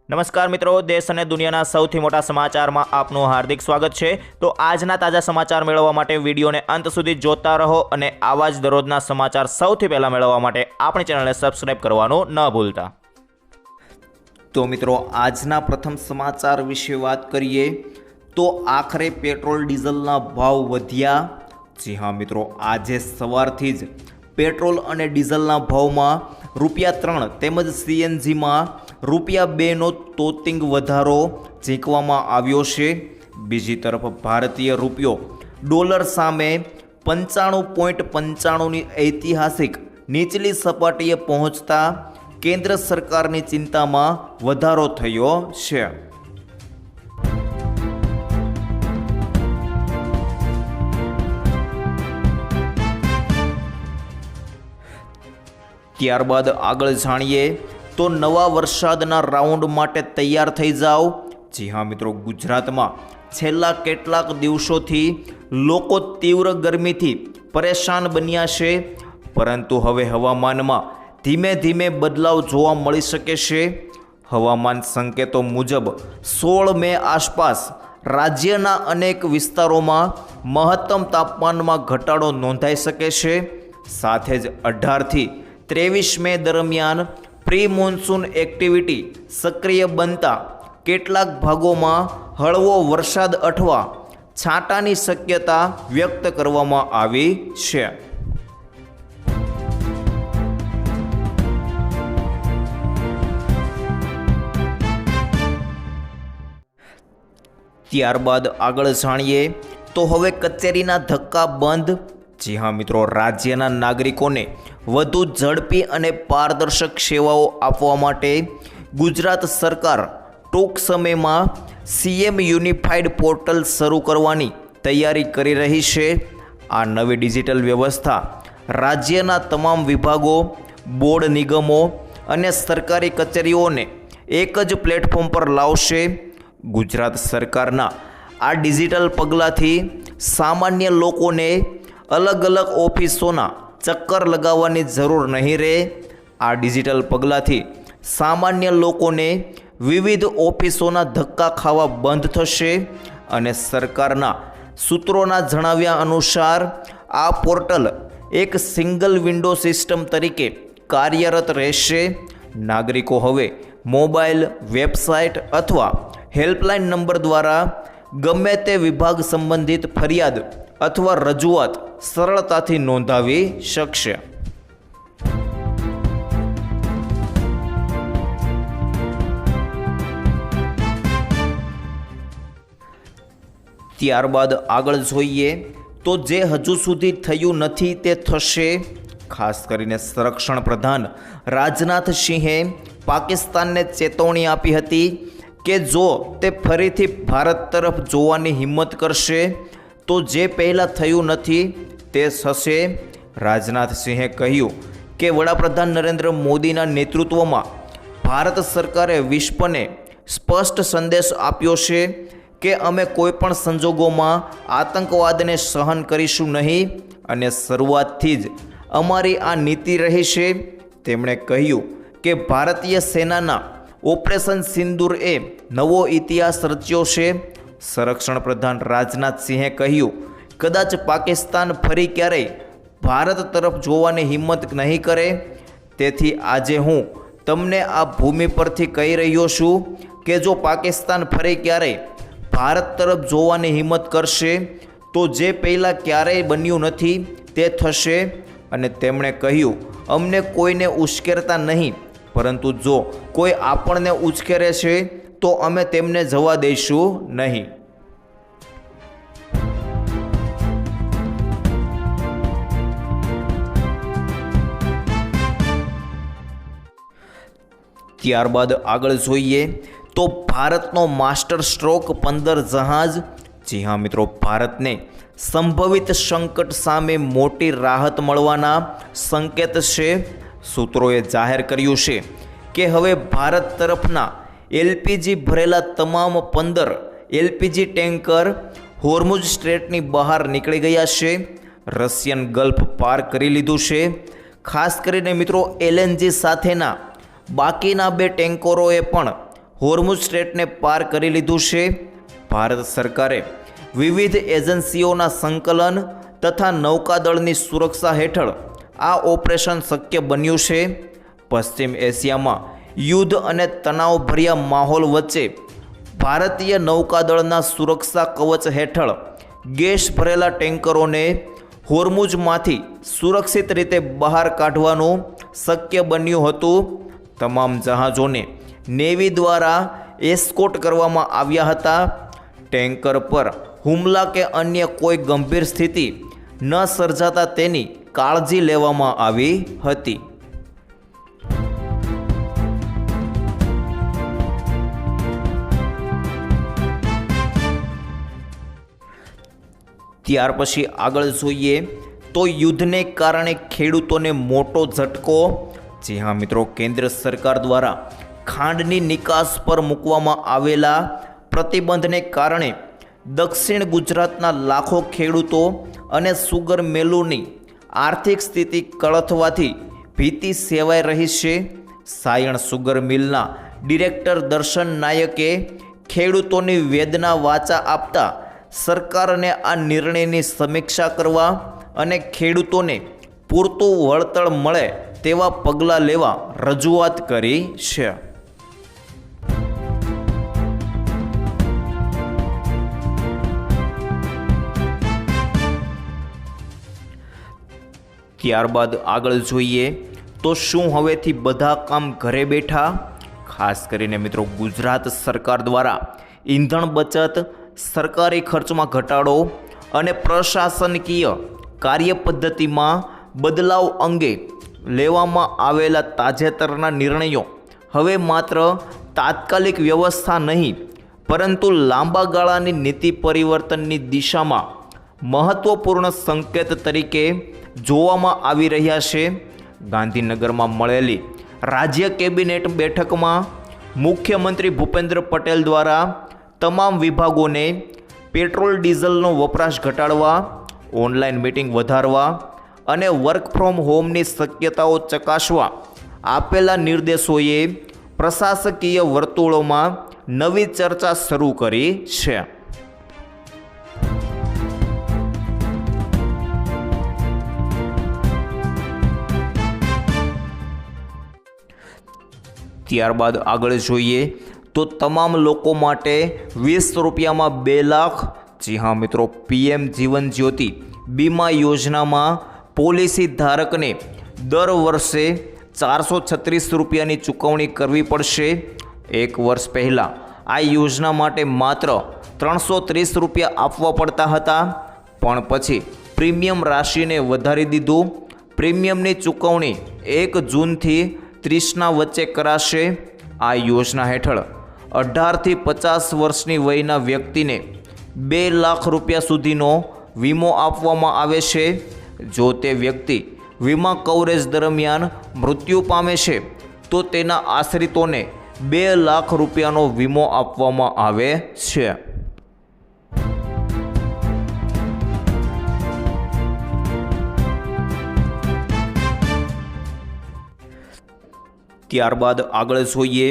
નમસ્કાર મિત્રો, દેશ અને દુનિયાના સૌથી મોટા સમાચારમાં આપનું હાર્દિક સ્વાગત છે। તો આજના તાજા સમાચાર મેળવવા માટે વિડીયોને અંત સુધી જોતા રહો અને આવા જ દરરોજના સમાચાર સૌથી પહેલા મેળવવા માટે આપણી ચેનલને સબસ્ક્રાઇબ કરવાનું ન ભૂલતા। તો મિત્રો, આજના પ્રથમ સમાચાર વિશે વાત કરીએ તો આખરે પેટ્રોલ ડીઝલના ભાવ વધ્યા। જી હા મિત્રો, આજે સવારથી જ પેટ્રોલ અને ડીઝલના ભાવમાં ₹3 તેમજ સીએનજીમાં ₹2નો તોતિંગ વધારો ઝીંકવામાં આવ્યો છે। બીજી તરફ ભારતીય રૂપિયો ડોલર સામે 95.95ની ઐતિહાસિક નીચલી સપાટીએ પહોંચતા કેન્દ્ર સરકારની ચિંતામાં વધારો થયો છે। ત્યારબાદ આગળ જાણીએ તો નવા વરસાદના રાઉન્ડ માટે તૈયાર થઈ જાઓ। જી હા મિત્રો, ગુજરાતમાં છેલ્લા કેટલાક દિવસોથી લોકો તીવ્ર ગરમીથી પરેશાન બન્યા છે, પરંતુ હવે હવામાનમાં ધીમે ધીમે બદલાવ જોવા મળી શકે છે। હવામાન સંકેતો મુજબ 16 મે આસપાસ રાજ્યના અનેક વિસ્તારોમાં મહત્તમ તાપમાનમાં ઘટાડો નોંધાઈ શકે છે। સાથે જ 18થી 23 મે દરમિયાન પ્રી મોન્સૂન એક્ટિવિટી સક્રિય બનતા કેટલાક ભાગોમાં હળવો વરસાદ અથવા છાંટાની શક્યતા વ્યક્ત કરવામાં આવી છે। ત્યારબાદ આગળ જાણીએ તો હવે કચેરીના ધક્કા બંધ। જી હા મિત્રો, રાજ્યના નાગરિકોને વધુ ઝડપી અને પારદર્શક સેવાઓ આપવા માટે ગુજરાત સરકાર ટૂંક સમયમાં સીએમ યુનિફાઈડ પોર્ટલ શરૂ કરવાની તૈયારી કરી રહી છે। આ નવી ડિજિટલ વ્યવસ્થા રાજ્યના તમામ વિભાગો, બોર્ડ, નિગમો અને સરકારી કચેરીઓને એક જ પ્લેટફોર્મ પર લાવશે। ગુજરાત સરકારના આ ડિજિટલ પગલાંથી સામાન્ય લોકોને અલગ અલગ ઓફિસોના ચક્કર લગાવવાની જરૂર નહીં રહે। આ ડિજિટલ પગલાંથી સામાન્ય લોકોને વિવિધ ઓફિસોના ધક્કા ખાવા બંધ થશે અને સરકારના સૂત્રોના જણાવ્યા અનુસાર આ પોર્ટલ એક સિંગલ વિન્ડો સિસ્ટમ તરીકે કાર્યરત રહેશે। નાગરિકો હવે મોબાઈલ, વેબસાઇટ અથવા હેલ્પલાઇન નંબર દ્વારા ગમે તે વિભાગ સંબંધિત ફરિયાદ અથવા રજૂઆત સરળતાથી નોંધાવી શકશે। ત્યારબાદ આગળ જોઈએ તો જે હજુ સુધી થયું નથી તે થશે। ખાસ કરીને સંરક્ષણ પ્રધાન રાજનાથ સિંહે પાકિસ્તાનને ચેતવણી આપી હતી કે જો તે ફરીથી ભારત તરફ જોવાની હિંમત કરશે તો જે પહેલાં થયું નથી તે થશે। રાજનાથ સિંહે કહ્યું કે વડાપ્રધાન નરેન્દ્ર મોદીના નેતૃત્વમાં ભારત સરકારે વિશ્વને સ્પષ્ટ સંદેશ આપ્યો છે કે અમે કોઈપણ સંજોગોમાં આતંકવાદને સહન કરીશું નહીં અને શરૂઆતથી જ અમારી આ નીતિ રહી છે। તેમણે કહ્યું કે ભારતીય સેનાના ઓપરેશન સિંદૂરએ નવો ઇતિહાસ રચ્યો છે। સંરક્ષણ પ્રધાન રાજનાથ સિંહે કહ્યું, કદાચ પાકિસ્તાન ફરી ક્યારેય ભારત તરફ જોવાની હિંમત નહીં કરે, તેથી આજે હું તમને આ ભૂમિ પરથી કહી રહ્યો છું કે જો પાકિસ્તાન ફરી ક્યારેય ભારત તરફ જોવાની હિંમત કરશે તો જે પહેલાં ક્યારેય બન્યું નથી તે થશે। અને તેમણે કહ્યું, અમને કોઈને ઉશ્કેરતા નહીં, પરંતુ જો કોઈ આપણને ઉશ્કેરે છે તો અમે તેમને જવા દઈશું નહીં। ત્યારબાદ આગળ જોઈએ તો ભારતનો માસ્ટર સ્ટ્રોક 15 જહાજ। જી હા મિત્રો, ભારતને સંભવિત સંકટ સામે મોટી રાહત મળવાના સંકેત છે। સૂત્રોએ જાહેર કર્યું છે કે હવે ભારત તરફના એલપીજી ભરેલા તમામ 15 એલપીજી ટેન્કર હોર્મુઝ સ્ટ્રેટની બહાર નીકળી ગયા છે, રશિયન ગલ્ફ પાર કરી લીધું છે। ખાસ કરીને મિત્રો, એલએનજી સાથેના બાકીના 2 ટેન્કરોએ પણ હોર્મુઝ સ્ટ્રેટને પાર કરી લીધું છે. ભારત સરકારે વિવિધ એજન્સીઓના સંકલન તથા નૌકાદળની સુરક્ષા હેઠળ આ ઓપરેશન શક્ય બન્યું છે. પશ્ચિમ એશિયામાં યુદ્ધ અને તણાવભર્યા માહોલ વચ્ચે ભારતીય નૌકાદળના સુરક્ષા કવચ હેઠળ ગેસ ભરેલા ટેન્કરોને હોર્મુઝમાંથી સુરક્ષિત રીતે બહાર કાઢવાનું શક્ય બન્યું હતું. તમામ જહાજોને નેવી દ્વારા એસ્કોર્ટ કરવામાં આવ્યા હતા. ટેન્કર પર હુમલા કે અન્ય કોઈ ગંભીર સ્થિતિ ન સર્જાતા તેની કાળજી લેવામાં આવી હતી. ત્યાર પછી આગળ જોઈએ તો યુદ્ધને કારણે ખેડૂતોને મોટો ઝટકો. જી હા મિત્રો, કેન્દ્ર સરકાર દ્વારા ખાંડની નિકાસ પર મૂકવામાં આવેલા પ્રતિબંધને કારણે દક્ષિણ ગુજરાતના લાખો ખેડૂતો અને સુગર મિલોની આર્થિક સ્થિતિ કળથવાથી ભીતિ સેવાઈ રહી છે. સાયણ સુગર મિલના ડિરેક્ટર દર્શન નાયકે ખેડૂતોની વેદના વાચા આપતા સરકારને આ નિર્ણયની સમીક્ષા કરવા અને ખેડૂતોને પૂરતું વળતર મળે તેવા પગલાં લેવા રજૂઆત કરી છે. ત્યારબાદ આગળ જોઈએ તો શું હવેથી બધા કામ ઘરે બેઠા? ખાસ કરીને મિત્રો, ગુજરાત સરકાર દ્વારા ઈંધણ બચત, સરકારી ખર્ચમાં ઘટાડો અને પ્રશાસનિકીય કાર્યપદ્ધતિમાં બદલાવ અંગે લેવામાં આવેલા તાજેતરના નિર્ણયો હવે માત્ર તાત્કાલિક વ્યવસ્થા નહીં પરંતુ લાંબા ગાળાની નીતિ પરિવર્તનની દિશામાં મહત્વપૂર્ણ સંકેત તરીકે જોવામાં આવી રહ્યા છે. ગાંધીનગરમાં મળેલી રાજ્ય કેબિનેટ બેઠકમાં મુખ્યમંત્રી ભૂપેન્દ્ર પટેલ દ્વારા તમામ વિભાગોને પેટ્રોલ ડીઝલનો વપરાશ ઘટાડવા, ઓનલાઈન મીટિંગ વધારવા અને વર્ક ફ્રોમ હોમની શક્યતાઓ ચકાસવા આપેલા નિર્દેશોએ પ્રશાસકીય વર્તુળોમાં નવી ચર્ચા શરૂ કરી છે. ત્યારબાદ આગળ જોઈએ તો તમામ લોકો માટે 20 રૂપિયામાં 2 લાખ. જી હા મિત્રો, પીએમ જીવન જ્યોતિ બીમા યોજનામાં પોલિસી ધારકને દર વર્ષે 436 રૂપિયાની ચૂકવણી કરવી પડશે. 1 વર્ષ પહેલાં આ યોજના માટે માત્ર 330 રૂપિયા આપવા પડતા હતા, પણ પછી પ્રીમિયમ રાશિને વધારી દીધું. પ્રીમિયમની ચૂકવણી 1 જૂનથી 30ના વચ્ચે કરાશે. આ યોજના હેઠળ 18થી 50 વર્ષની વયના વ્યક્તિને 2 લાખ રૂપિયા સુધીનો વીમો આપવામાં આવે છે. જો તે વ્યક્તિ વીમા કવરેજ દરમિયાન મૃત્યુ પામે છે તો તેના આશ્રિતોને 2 લાખ રૂપિયાનો વીમો આપવામાં આવે છે. ત્યારબાદ આગળ જોઈએ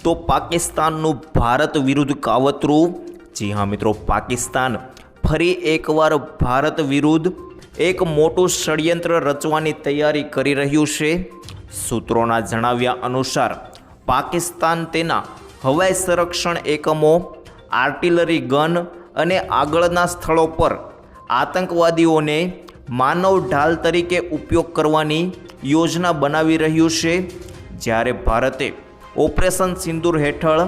તો પાકિસ્તાનનું ભારત વિરુદ્ધ કાવતરું. જી હા મિત્રો, પાકિસ્તાન ફરી એકવાર ભારત વિરુદ્ધ એક મોટું ષડયંત્ર રચવાની તૈયારી કરી રહ્યું છે. સૂત્રોના જણાવ્યા અનુસાર પાકિસ્તાન તેના હવાઈ સંરક્ષણ એકમો, આર્ટિલરી ગન અને આગળના સ્થળો પર આતંકવાદીઓને માનવ ઢાલ તરીકે ઉપયોગ કરવાની યોજના બનાવી રહ્યું છે. જ્યારે ભારતે ઓપરેશન સિંદૂર હેઠળ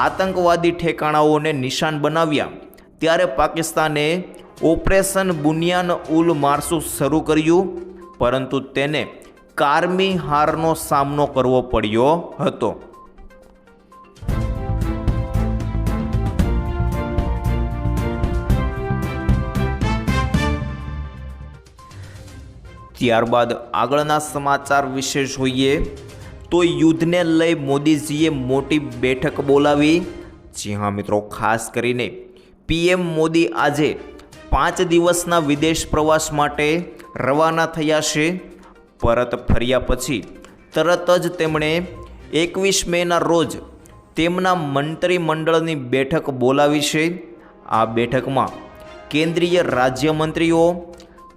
આતંકવાદી ઠેકાણાઓને નિશાન બનાવ્યા, ત્યારે પાકિસ્તાને ઓપરેશન બુનિયાન ઉલ મારસૂ શરૂ કર્યું, પરંતુ તેને કારમી હારનો સામનો કરવો પડ્યો હતો. ત્યારબાદ આગળના સમાચાર વિશે જોઈએ તો યુદ્ધને લઈ મોદીજીએ મોટી બેઠક બોલાવી. જી હા મિત્રો, ખાસ કરીને પીએમ મોદી આજે 5 દિવસના વિદેશ પ્રવાસ માટે રવાના થયા છે. પરત ફર્યા પછી તરત જ તેમણે 21 મેના રોજ તેમના મંત્રીમંડળની બેઠક બોલાવી છે। આ બેઠકમાં કેન્દ્રીય રાજ્યમંત્રીઓ,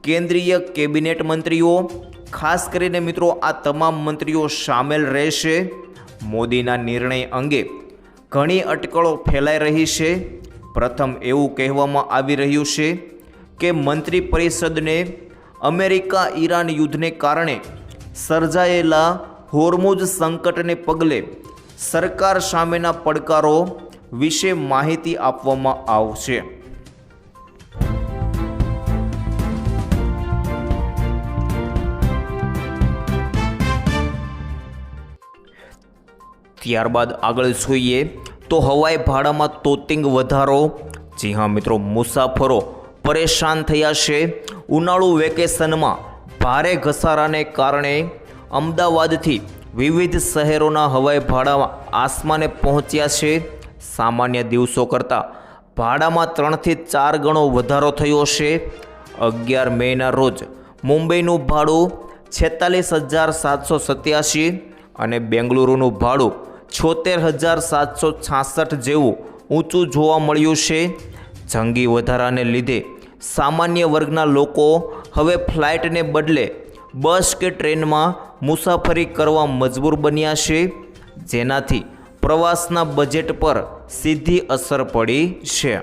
કેન્દ્રીય કેબિનેટ મંત્રીઓ, ખાસ કરીને મિત્રો આ તમામ મંત્રીઓ સામેલ રહેશે। મોદીના નિર્ણય અંગે ઘણી અટકળો ફેલાઈ રહી છે। પ્રથમ એવું કહેવામાં આવી રહ્યું છે કે મંત્રી પરિષદને અમેરિકા ઈરાન યુદ્ધને કારણે સર્જાયેલા હોર્મુઝ સંકટને પગલે સરકાર સામેના પડકારો વિશે માહિતી આપવામાં આવશે। ત્યારબાદ આગળ જોઈએ તો હવાઈ ભાડામાં તોતિંગ વધારો। જી હા મિત્રો, મુસાફરો પરેશાન થયા છે। ઉનાળુ વેકેશનમાં ભારે ઘસારાને કારણે અમદાવાદથી વિવિધ શહેરોના હવાઈ ભાડા આસમાને પહોંચ્યા છે। સામાન્ય દિવસો કરતાં ભાડામાં 3 થી 4 ગણો વધારો થયો છે। 11 મેના રોજ મુંબઈનું ભાડું 46,787 અને બેંગલુરુનું ભાડું 76,766 જેવું ઊંચું જોવા મળ્યું છે। જંગી વધારાને લીધે સામાન્ય વર્ગના લોકો હવે ફ્લાઇટને બદલે બસ કે ટ્રેનમાં મુસાફરી કરવા મજબૂર બન્યા છે, જેનાથી પ્રવાસના બજેટ પર સીધી અસર પડી છે।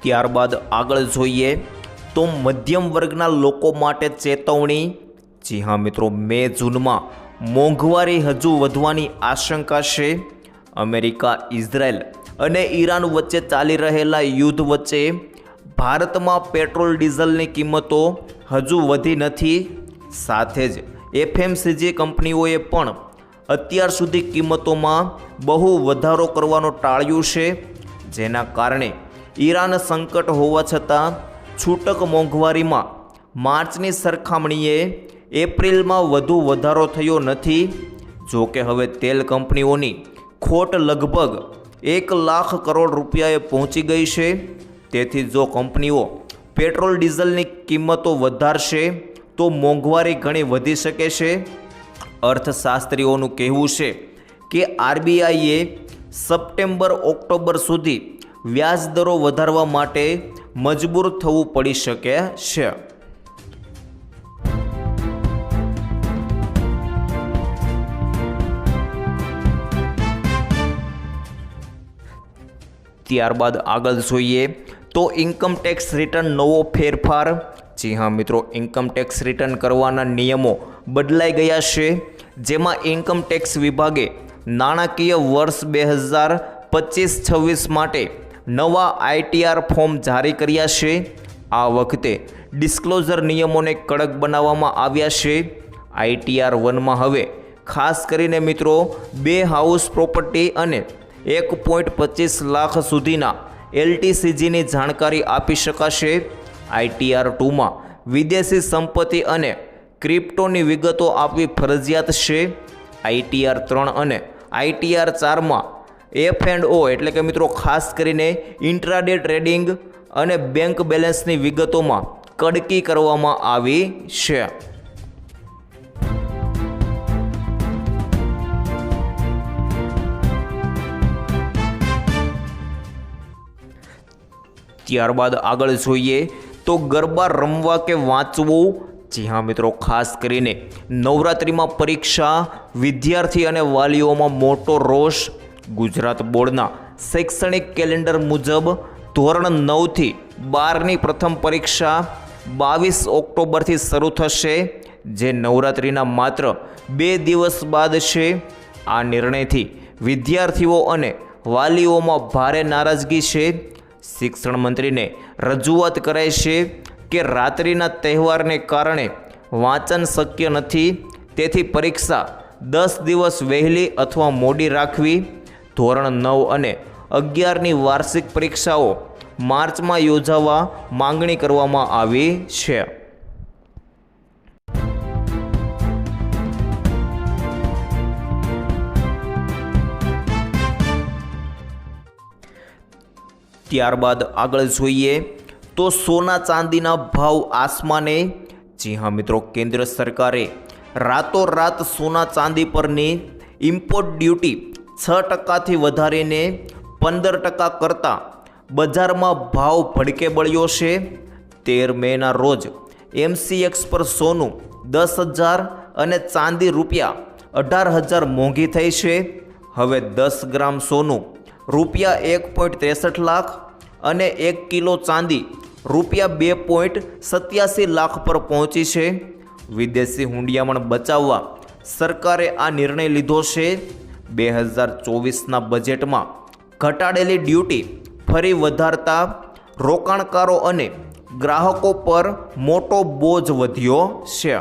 ત્યારબાદ આગળ જોઈએ તો મધ્યમ વર્ગના લોકો માટે ચેતવણી। જી હા મિત્રો, મે જૂનમાં મોંઘવારી હજુ વધવાની આશંકા છે। અમેરિકા, ઇઝરાયલ અને ઈરાન વચ્ચે ચાલી રહેલા યુદ્ધ વચ્ચે ભારતમાં પેટ્રોલ ડીઝલની કિંમતો હજુ વધી નથી। સાથે જ એફએમસીજી કંપનીઓએ પણ અત્યાર સુધી કિંમતોમાં બહુ વધારો કરવાનું ટાળ્યું છે, જેના કારણે ઈરાન સંકટ હોવા છતાં છૂટક મોંઘવારીમાં માર્ચની સરખામણીએ એપ્રિલમાં વધુ વધારો થયો નથી। જો કે હવે તેલ કંપનીઓની ખોટ લગભગ 1 લાખ કરોડ રૂપિયાએ પહોંચી ગઈ છે। તેથી જો કંપનીઓ પેટ્રોલ ડીઝલની કિંમતો વધારશે તો મોંઘવારી ઘણી વધી શકે છે। અર્થશાસ્ત્રીઓનું કહેવું છે કે આરબીઆઈએ સપ્ટેમ્બર-ઓક્ટોબર સુધી વ્યાજ દરો વધારવા માટે મજબૂર થવું પડી શકે છે। ત્યારબાદ આગળ જોઈએ તો ઇન્કમ ટેક્સ રિટર્ન નવો ફેરફાર। જી હા મિત્રો, ઇન્કમ ટેક્સ રિટર્ન કરવાના નિયમો બદલાઈ ગયા છે, જેમાં ઇન્કમ ટેક્સ વિભાગે નાણાકીય વર્ષ 2025-26 માટે નવા આઈટીઆર ફોર્મ જારી કર્યા છે। આ વખતે ડિસ્ક્લોઝર નિયમોને કડક બનાવવામાં આવ્યા છે। આઈટીઆર 1માં હવે ખાસ કરીને મિત્રો 2 હાઉસ પ્રોપર્ટી અને 1.25 લાખ સુધીના એલટીસીજીની જાણકારી આપી શકાશે। આઈટીઆર 2માં વિદેશી સંપત્તિ અને ક્રિપ્ટોની વિગતો આપવી ફરજિયાત છે। આઈટીઆર 3 અને આઈટીઆર 4માં F&O એટલે કે મિત્રો ખાસ કરીને ઇન્ટ્રાડે ટ્રેડિંગ અને બેંક બેલેન્સની વિગતોમાં કડકી કરવામાં આવી છે। ત્યારબાદ આગળ જોઈએ તો ગરબા રમવા કે વાંચવું। જી હા મિત્રો, ખાસ કરીને નવરાત્રિમાં પરીક્ષા, વિદ્યાર્થી અને વાલીઓમાં મોટો રોષ। ગુજરાત બોર્ડના શૈક્ષણિક કેલેન્ડર મુજબ ધોરણ 9થી 12ની પ્રથમ પરીક્ષા 22 ઓક્ટોબરથી શરૂ થશે, જે નવરાત્રિના માત્ર 2 દિવસ બાદ છે। આ નિર્ણયથી વિદ્યાર્થીઓ અને વાલીઓમાં ભારે નારાજગી છે। શિક્ષણ મંત્રીને રજૂઆત કરાઈ છે કે રાત્રિના તહેવારને કારણે વાંચન શક્ય નથી, તેથી પરીક્ષા 10 દિવસ વહેલી અથવા મોડી રાખવી। ધોરણ 9 અને 11ની વાર્ષિક પરીક્ષાઓ માર્ચમાં યોજવા માંગણી કરવામાં આવી છે। ત્યારબાદ આગળ જોઈએ તો સોના ચાંદીના ભાવ આસમાને. જી હા મિત્રો, કેન્દ્ર સરકારે રાતોરાત સોના ચાંદી પરની ઇમ્પોર્ટ ડ્યુટી 6% વધારીને 15% કરતાં બજારમાં ભાવ ભડકે બળ્યો છે. 13 મેના રોજ MCX પર સોનું 10,000 અને ચાંદી ₹18,000 મોંઘી થઈ છે. હવે 10 ગ્રામ સોનું ₹1.63 લાખ અને 1 કિલો ચાંદી ₹2.87 લાખ પર પહોંચી છે. વિદેશી હુંડિયામણ બચાવવા સરકારે આ નિર્ણય લીધો છે. 2024ના બજેટમાં ઘટાડેલી ડ્યુટી ફરી વધારતા રોકાણકારો અને ગ્રાહકો પર મોટો બોજ વધ્યો છે.